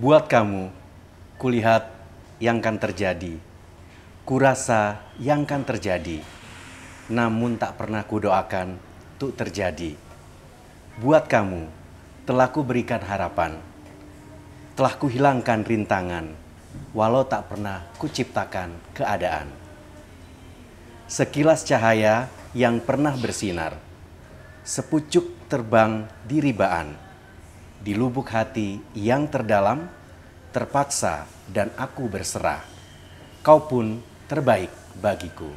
Buat kamu, kulihat yang kan terjadi, kurasa yang kan terjadi, namun tak pernah kudoakan untuk terjadi. Buat kamu, telah kuberikan harapan, telah kuhilangkan rintangan, walau tak pernah kuciptakan keadaan. Sekilas cahaya yang pernah bersinar, sepucuk terbang di ribaan, di lubuk hati yang terdalam, terpaksa dan aku berserah. Kau pun terbaik bagiku.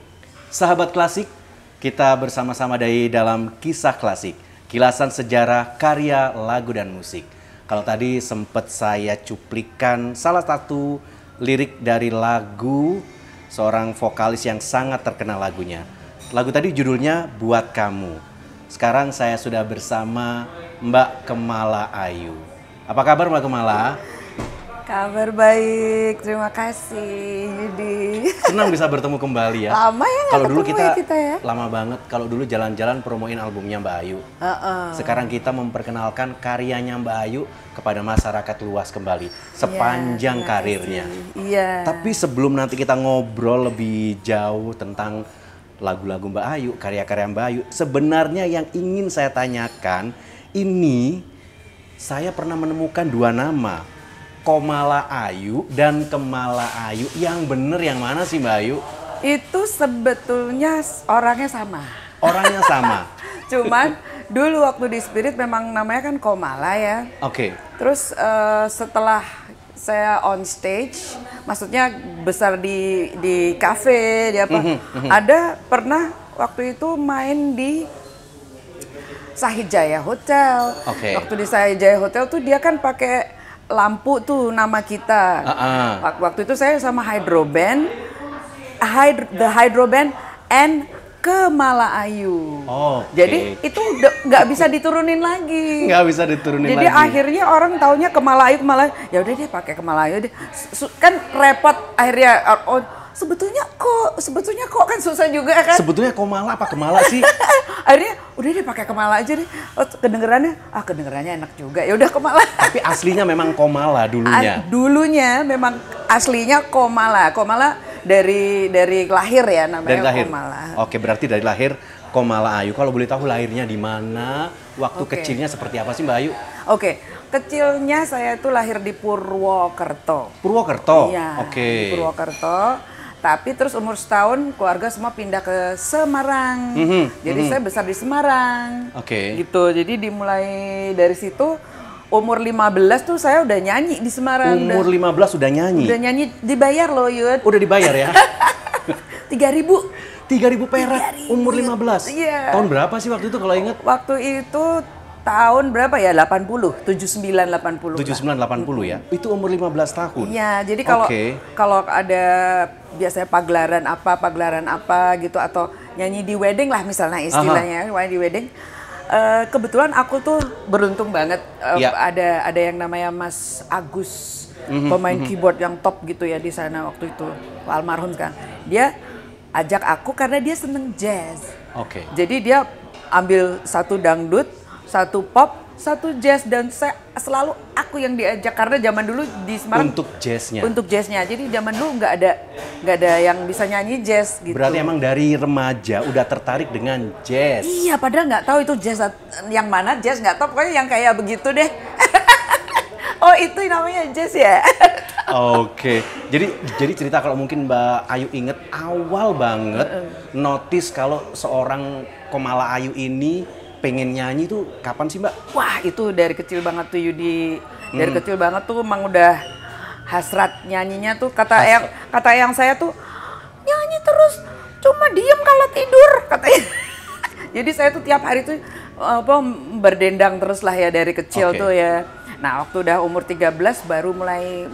Sahabat klasik, kita bersama-sama dari dalam kisah klasik, kilasan sejarah, karya, lagu dan musik. Kalau tadi sempat saya cuplikan salah satu lirik dari lagu seorang vokalis yang sangat terkenal lagunya. Lagu tadi judulnya Buat Kamu. Sekarang saya sudah bersama Mbak Kemala Ayu. Apa kabar Mbak Kemala? Kabar baik, terima kasih Yudi. Senang bisa bertemu kembali ya. Lama ya nggak Kalau dulu ketemu kita ya? Lama banget. Kalau dulu jalan-jalan promoin albumnya Mbak Ayu. Sekarang kita memperkenalkan karyanya Mbak Ayu kepada masyarakat luas kembali sepanjang karirnya. Iya. Tapi sebelum nanti kita ngobrol lebih jauh tentang lagu-lagu Mbak Ayu, karya-karya Mbak Ayu, sebenarnya yang ingin saya tanyakan, ini saya pernah menemukan dua nama, Komala Ayu dan Kemala Ayu. Yang bener yang mana sih Mbak Ayu? Itu sebetulnya orangnya sama. Orangnya sama? Cuman dulu waktu di Spirit memang namanya kan Komala ya. Oke. Terus setelah saya on stage, maksudnya besar di kafe, di apa, ada pernah waktu itu main di Sahijaya Hotel. Waktu di Sahijaya Hotel tuh dia kan pakai lampu tuh nama kita. Waktu itu saya sama Hydroband, The Hydroband and Kemala Ayu. Jadi itu nggak bisa diturunin lagi. Nggak bisa diturunin Jadi lagi. akhirnya orang taunya Kemala Ayu, Kemala Ayu. Ya udah deh pakai Kemala Ayu deh. Kan repot akhirnya. Sebetulnya kok kan susah juga kan. Sebetulnya Komala apa Kemala sih? Akhirnya udah deh pakai Kemala aja deh. Kedengerannya enak juga. Ya udah Kemala. Tapi aslinya memang Komala dulunya. Dulunya memang aslinya Komala. Komala dari lahir ya namanya dari lahir. Komala. Oke, berarti dari lahir Komala Ayu. Kalau boleh tahu lahirnya di mana? Waktu kecilnya seperti apa sih Mbak Ayu? Oke, kecilnya saya itu lahir di Purwokerto. Purwokerto? Iya, Oke. di Purwokerto. Tapi terus umur setahun keluarga semua pindah ke Semarang. Jadi saya besar di Semarang. Oke. Gitu. Jadi dimulai dari situ umur 15 tuh saya udah nyanyi di Semarang. Umur 15 udah nyanyi? Udah nyanyi, dibayar loh Yud. Udah dibayar ya? 3.000. 3.000 perak umur 15? Iya. Tahun berapa sih waktu itu kalau inget? Waktu itu tahun berapa ya? 80, 79, 80. 79, 80 ya? Itu umur 15 tahun? Iya, jadi kalau ada biasanya pagelaran apa gitu atau nyanyi di wedding lah misalnya istilahnya, di wedding. Kebetulan aku tuh beruntung banget ada yang namanya Mas Agus, pemain keyboard yang top gitu ya di sana waktu itu, almarhum kan. Dia ajak aku karena dia seneng jazz. Jadi dia ambil satu dangdut, satu pop, satu jazz, dan selalu aku yang diajak karena zaman dulu di Semarang untuk jazznya. Untuk jazznya. Jadi zaman dulu nggak ada yang bisa nyanyi jazz gitu. Berarti emang dari remaja udah tertarik dengan jazz. Iya, padahal nggak tahu itu jazz yang mana, jazz nggak tahu, pokoknya yang kayak begitu deh. Oh, itu namanya jazz ya. Oke. Jadi cerita kalau mungkin Mbak Ayu inget awal banget notice kalau seorang Komala Ayu ini pengen nyanyi tuh kapan sih Mbak? Wah, itu dari kecil banget tuh Yudi. Dari kecil banget tuh emang udah hasrat nyanyinya tuh, kata yang saya tuh nyanyi terus cuma diem kalau tidur katanya. Jadi saya tuh tiap hari tuh berdendang terus lah ya dari kecil tuh ya. Nah, waktu udah umur 13 baru mulai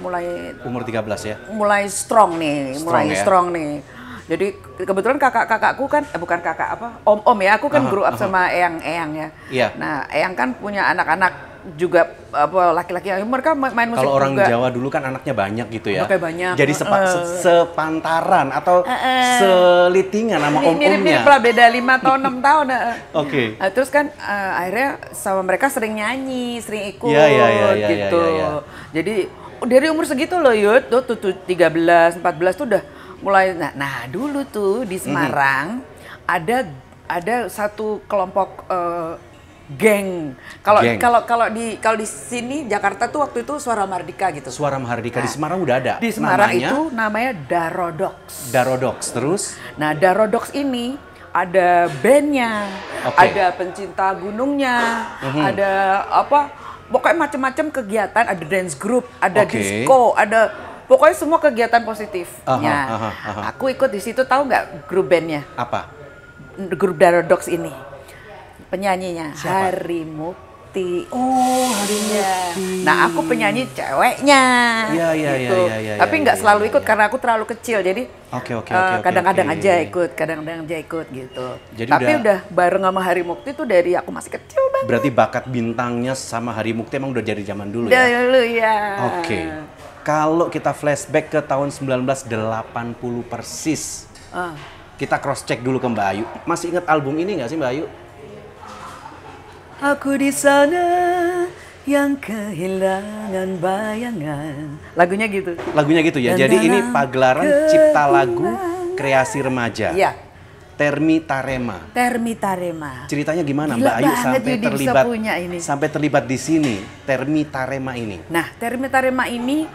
umur 13 ya. Mulai strong nih, strong nih. Jadi kebetulan kakakku kan bukan kakak om ya, aku kan grow up sama eyang ya. Iya. Nah, eyang kan punya anak-anak juga laki-laki, mereka main musik juga. Kalau orang Jawa dulu kan anaknya banyak gitu ya. Anaknya banyak. Jadi sepantaran atau selitingan sama om-omnya. Mirip-mirip lah, beda 5 tahun 6 tahun. Nah, terus kan akhirnya sama mereka sering nyanyi, sering ikut gitu. Jadi dari umur segitu loh Yud, tuh 13, 14 tuh udah mulai. Nah dulu tuh di Semarang ada satu kelompok geng. Kalau di sini Jakarta tuh waktu itu Suara Mardika gitu. Suara Mardika di Semarang udah ada. Di Semarang itu namanya Darodox. Darodox terus? Nah Darodox ini ada bandnya, ada pencinta gunungnya, ada apa? Pokoknya macam-macam kegiatan. Ada dance group, ada disco, ada pokoknya semua kegiatan positifnya. Aku ikut di situ, tahu nggak grup bandnya? Apa? Grup Darodox ini. Penyanyinya siapa? Hari Mukti. Oh, Hari Mukti. Nah, aku penyanyi ceweknya. Iya. Tapi nggak selalu ikut karena aku terlalu kecil. Jadi kadang-kadang aja ikut gitu. Jadi tapi udah bareng sama Hari Mukti tuh dari aku masih kecil banget. Berarti bakat bintangnya sama Hari Mukti emang udah dari zaman dulu ya? Dulu ya. Oke. Kalau kita flashback ke tahun 1980 persis. Kita cross check dulu ke Mbak Ayu. Masih ingat album ini nggak sih Mbak Ayu? Aku di sana yang kehilangan bayangan. Lagunya gitu. Lagunya gitu ya. Jadi ini pagelaran cipta lagu kreasi remaja. Iya. Termi Tarema. Ceritanya gimana Mbak Ayu sampai terlibat di sini, Termi Tarema ini? Nah, Termi Tarema ini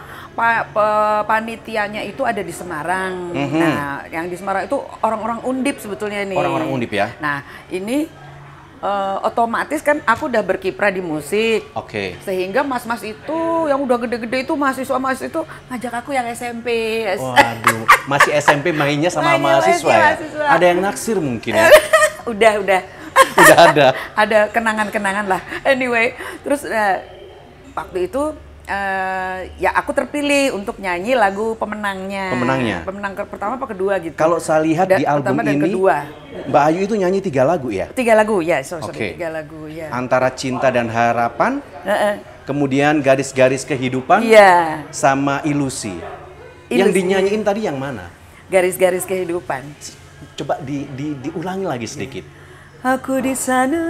panitianya itu ada di Semarang. Nah, yang di Semarang itu orang-orang Undip sebetulnya nih. Orang-orang Undip ya. Nah, ini otomatis kan aku udah berkiprah di musik. Sehingga mas-mas itu yang udah gede-gede itu mahasiswa itu ngajak aku yang SMP. Waduh, masih SMP mainnya sama mahasiswa ya? Ada yang naksir mungkin ya? Udah ada. Ada kenangan-kenangan lah. Anyway, terus waktu itu ya aku terpilih untuk nyanyi lagu pemenangnya. Pemenang pertama apa kedua gitu. Kalau saya lihat di album ini, Mbak Ayu itu nyanyi 3 lagu ya? 3 lagu ya, 3 lagu ya. Antara Cinta dan Harapan, kemudian Garis-garis Kehidupan, sama Ilusi. Yang dinyanyiin tadi yang mana? Garis-garis Kehidupan. Coba diulangi lagi sedikit. Aku di sana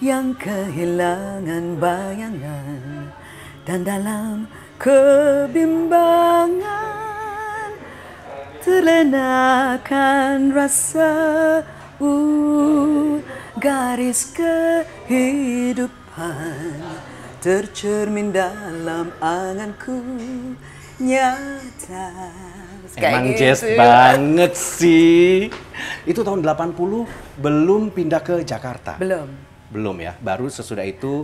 yang kehilangan bayangan, dan dalam kebimbangan terlenakan rasa garis kehidupan tercermin dalam anganku nyata. Emang jazz banget sih. Itu tahun 80 belum pindah ke Jakarta? Belum ya, baru sesudah itu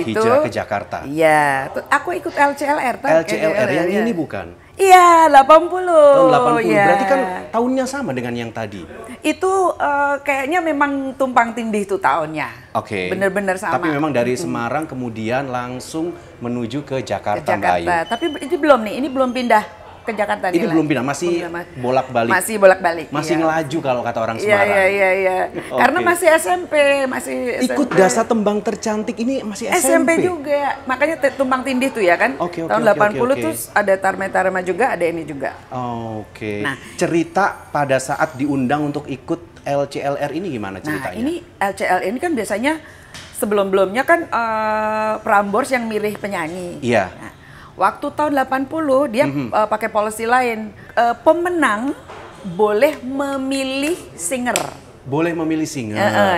hijrah ke Jakarta. Iya, aku ikut LCLR. LCLR yang ini bukan? Iya, 80. Tahun 80, berarti kan tahunnya sama dengan yang tadi? Itu kayaknya memang tumpang tindih tuh tahunnya. Bener-bener sama. Tapi memang dari Semarang kemudian langsung menuju ke Jakarta, Mbak Ayu. Tapi ini belum pindah ke Jakarta. Ini belum pindah, masih bolak-balik. Masih ngelaju kalau kata orang Semarang. Iya. Karena masih SMP, Ikut Dasa Tembang Tercantik ini masih SMP juga. Makanya tumpang tindih tuh ya kan. Tahun 80 terus ada Tarma juga, ada ini juga. Nah, cerita pada saat diundang untuk ikut LCLR ini gimana ceritanya? Nah, ini LCLR ini kan biasanya sebelum-belumnya kan Prambors yang milih penyanyi. Iya. Nah, waktu tahun 80 dia pakai policy lain. Pemenang boleh memilih singer.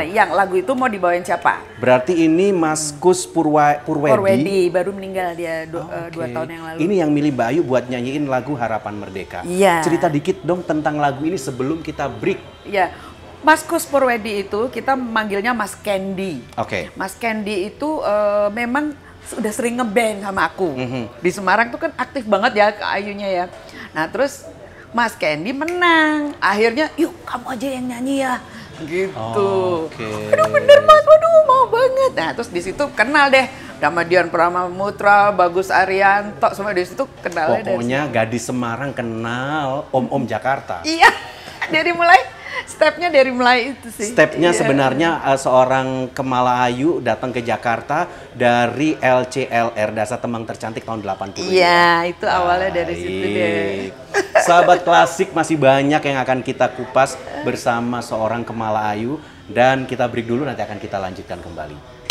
Yang lagu itu mau dibawain siapa? Berarti ini Mas Kus Purwedi baru meninggal dia 2 tahun yang lalu. Ini yang milih Mbak Ayu buat nyanyiin lagu Harapan Merdeka. Iya. Cerita dikit dong tentang lagu ini sebelum kita break. Iya. Mas Kus Purwedi itu kita manggilnya Mas Candy. Mas Candy itu memang udah sering ngeband sama aku. Di Semarang tuh kan aktif banget ya Ayunya ya. Nah terus Mas Candy menang. Akhirnya yuk kamu aja yang nyanyi ya. Gitu. Aduh bener Mas, waduh mau banget. Nah terus di situ kenal deh sama Dian Pramamutra, Bagus Arianto, semua di situ kenalnya. Pokoknya gadis Semarang kenal om-om Jakarta. Iya, stepnya dari mulai itu sih. Sebenarnya seorang Kemala Ayu datang ke Jakarta dari LCLR, Dasa Tembang Tercantik tahun 80. Iya, itu awalnya dari situ deh. Sahabat klasik masih banyak yang akan kita kupas bersama seorang Kemala Ayu. Dan kita break dulu, nanti akan kita lanjutkan kembali.